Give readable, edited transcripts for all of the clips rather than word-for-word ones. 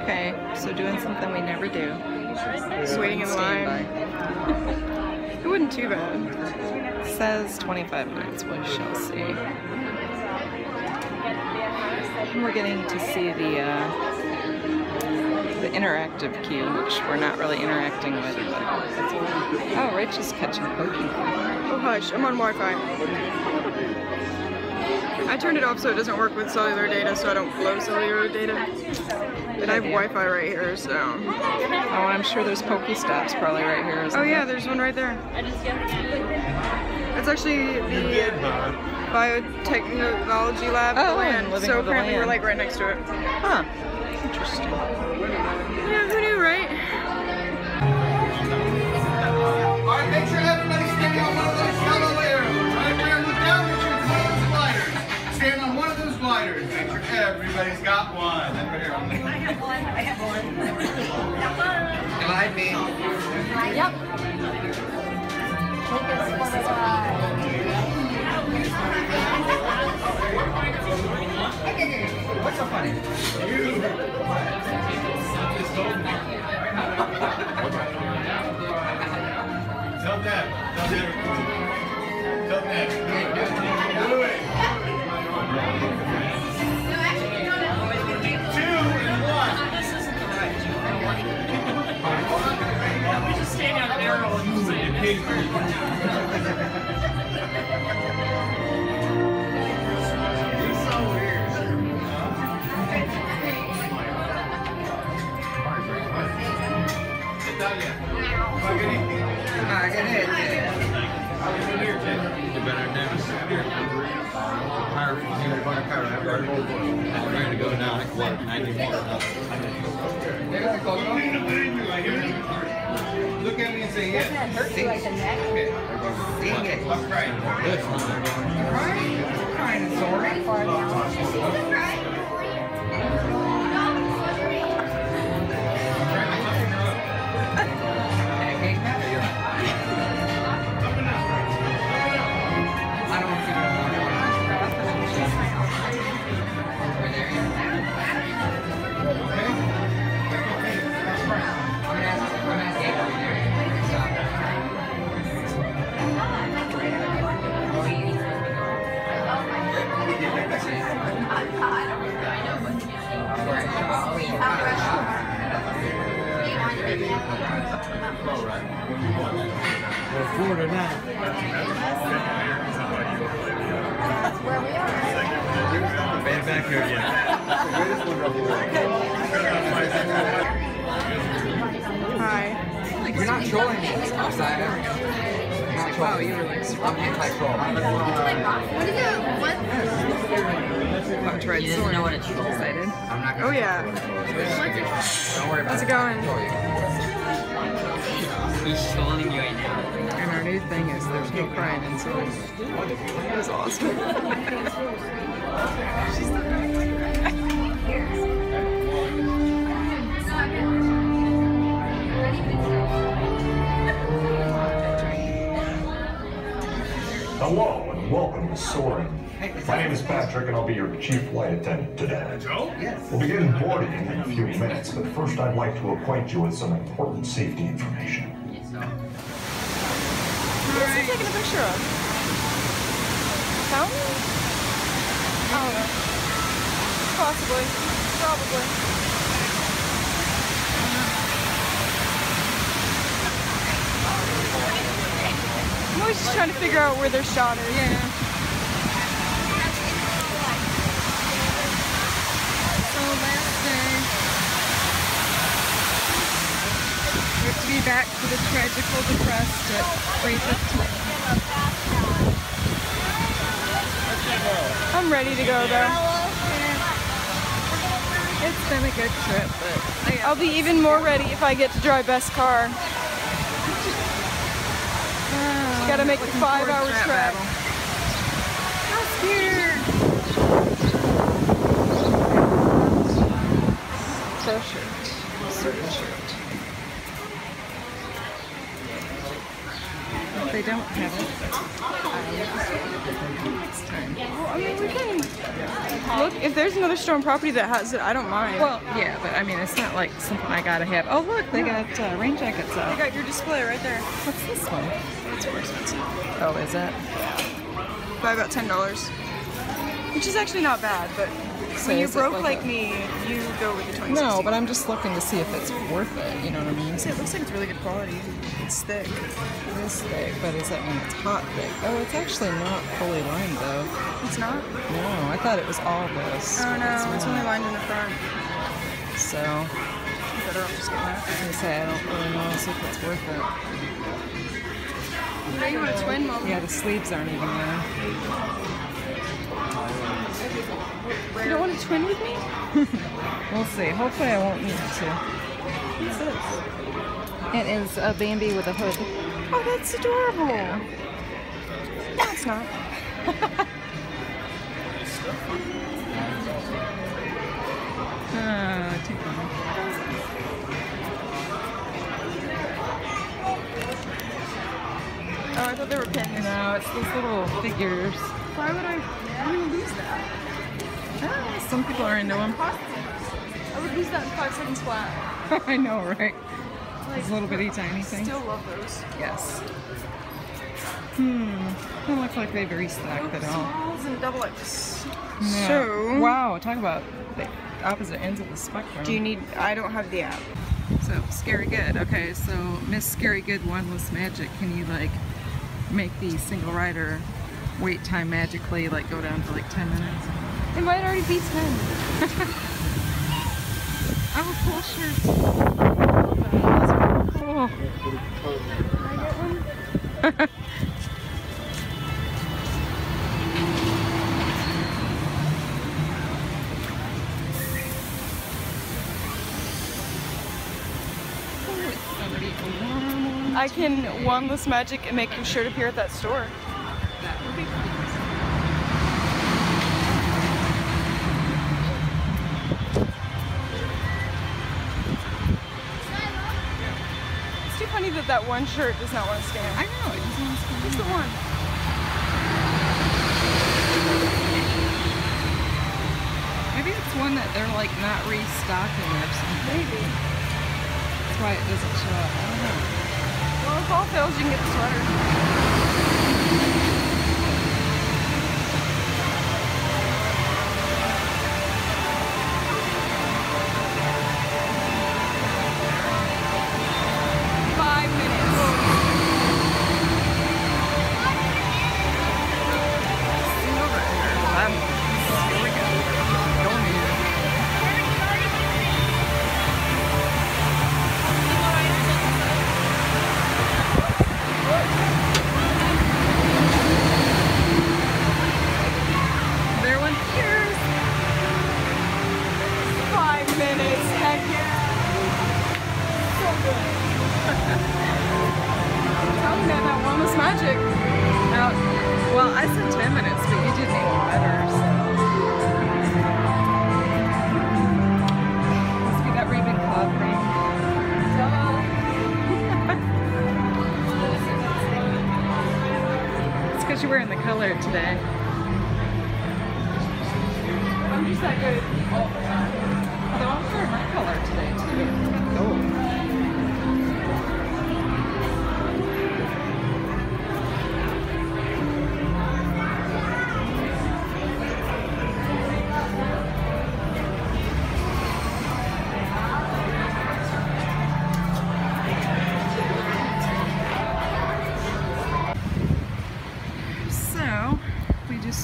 Okay, so doing something we never do. Just waiting in line. It wasn't too bad. It says 25 minutes, we shall see. We're getting to see the interactive queue, which we're not really interacting with. Oh, Rich is catching Pokemon. Oh hush, I'm on Wi-Fi. I turned it off so it doesn't work with cellular data, so I don't flow cellular data. But I have Wi-Fi right here, so... Oh, I'm sure there's Pokestops probably right here. Oh yeah, there's one right there. It's actually the biotechnology lab at the land, so apparently we're like right next to it. Huh. Interesting. Yeah, who knew, right? Alright, make sure everybody's standing on one of those yellow arrows. Right there, look down, make sure it's one of those gliders. Stand on one of those gliders. Make sure everybody's got one. Right here on there. I have one. I have one. Glide me. Yep. Take us for the ride. What's so funny? Tell Dad. Tell Dad. Tell Dad. Do it. 2 and 1. This isn't the right. We just stand on an arrow and say it. Ready to go now. Like what? 90 more. Look at me and say yes. Hurts like the neck. Sing it. I'm crying. I'm crying, sorry. We're Florida now. That's where we are. Band back here again. Hi. You're not trolling me, Messiah. Oh, you were like I'm anti-troll. What is it? What? about to ride Soarin. Know what it's excited? I'm not gonna Oh yeah. Don't worry about How's it going? He's trolling you right now. And our new thing is there's no crying in Soarin. That was awesome. Hello and welcome to Soarin. My name is Patrick and I'll be your chief flight attendant today. We'll begin boarding in a few minutes, but first I'd like to acquaint you with some important safety information. What's he taking a picture of? Fountain? I don't know. Possibly. Probably. I'm always just trying to figure out where their shot is. Yeah. So last day. We have to be back for the tragical depressed at 3:15. I'm ready to go though. It's been a good trip, but I'll be even more ready if I get to drive best car. Gotta make the 5-hour trip. I'm scared. Pro shirt. Certain shirt. If they don't have it, it's time. Well, I mean, we can Look, if there's another store on property that has it, I don't mind. Well, yeah, but I mean, it's not like something I gotta have. Oh, look, they got rain jackets I out. got your display right there. What's this one? It's more expensive. Oh, is it? By about $10. Which is actually not bad, but So when you're is it broke like like a- me, you go with the 2060. No, but I'm just looking to see if it's worth it. You know what I mean? It looks like it's really good quality. It's thick. It is thick, but does that mean it's hot thick? Oh, it's actually not fully lined though. It's not? No, I thought it was all this. Oh no, it's only not. lined in the front. So, I'm better off just getting that. I was gonna say I don't really know if it's worth it. Now you want a twin, Mom? Yeah, the sleeves aren't even there. You don't want a twin with me? We'll see. Hopefully I won't need to. What's this? It is a Bambi with a hood. Oh, that's adorable. Yeah. No, it's not. Too funny. Oh, I thought they were pins. No, it's these little figures. Why would I lose that? Ah, some people are into them. I would lose that in 5 seconds flat. I know, right? Like, These little bitty tiny things. Still love those. Yes. Don't look like they've restocked at all. Smalls and double X. Yeah. So, Wow, talk about the opposite ends of the spectrum. do you need? I don't have the app. So, Scary Good. Okay, so Miss Scary Good Wandless Magic, can you like make the single rider wait time magically like go down to like 10 minutes? It might already be 10. I have a cool shirt. Cool. Can I get one? I can wandless magic and make your shirt appear at that store. That would be cool. It's too funny that that one shirt does not want to stand. I know, it doesn't want to Who's the one? Maybe it's one that they're like not restocking or something. Maybe. That's why it doesn't show up. I don't know. Well, if all fails, you can get the sweater. Magic. Now, well, I said 10 minutes, but you did even better, so. Must be that Ravenclaw thing. It's because you're wearing the color today. I'm just that good. Although I'm wearing my color today, too. Gold.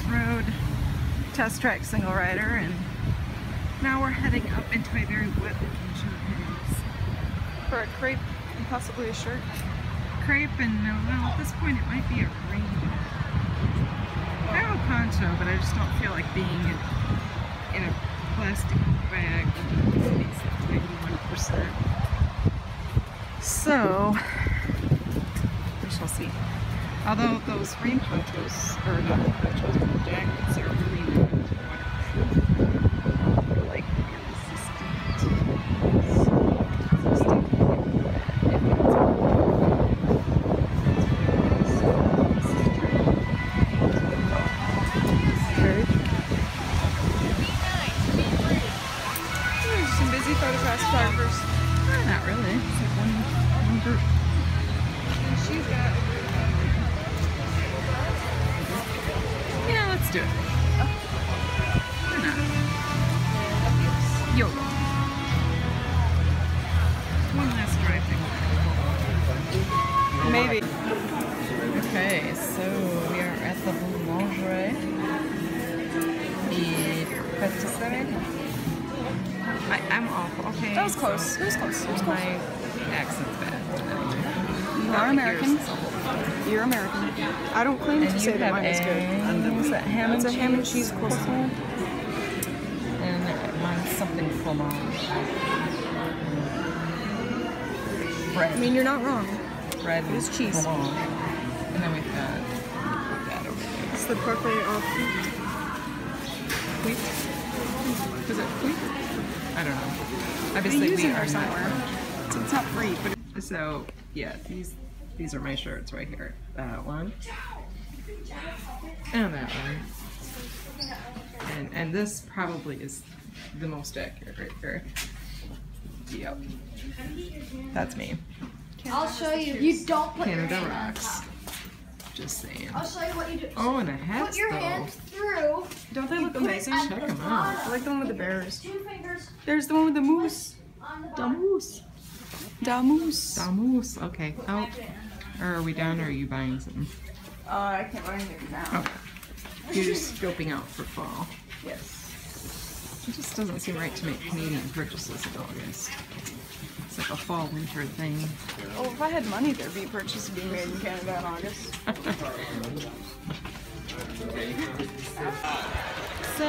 Rode test track single rider, and now we're heading up into a very wet vacation phase. For a crepe and possibly a shirt. Crepe and well, at this point it might be a rain. I have a poncho, but I just don't feel like being in a plastic bag with these 91%. So we shall see. Although those rain ponchos, or not ponchos, but the jackets are really not waterproof. They're like photograph photographers. Not really. It's like one group. She's got. Yeah, let's do it. Why not? YOLO. One last drive thing. Maybe. Okay, so we are at the Boulangerie. The Patisserie. I'm awful. Okay. That was close. It was close. It was close. My accent's bad. You are American. Yours is a whole- You're American. I don't claim And to you say that have mine is good. what's that, ham and It's a cheese? ham and cheese croissant. And mine's something fromage. Bread. I mean, you're not wrong. Bread it is cheese. fromage. And then we've got that over there. It's the parfait of Wheat? Is it wheat? I don't know. They Obviously, use we it are there somewhere. not. It's not free, but So yeah, these are my shirts right here. That one. And that one. And this probably is the most accurate right here. Yep. That's me. I'll show you. You don't put your Canada hand on rocks. top. Just saying. I'll show you what you do. Oh, and the hats Put your though. hand through. don't they look Put it amazing? at Check the 'em out. I like the one with the bears. 2 fingers There's the one with the moose. on the Da bottom. moose. Da moose. Damus. Okay. Oh. Or are we done or are you buying something? I can't buy anything now. Okay. You're just scoping out for fall. Yes. It just doesn't seem right to make Canadian purchases in August. It's like a fall winter thing. Oh, if I had money, there'd be purchases being made in Canada in August. So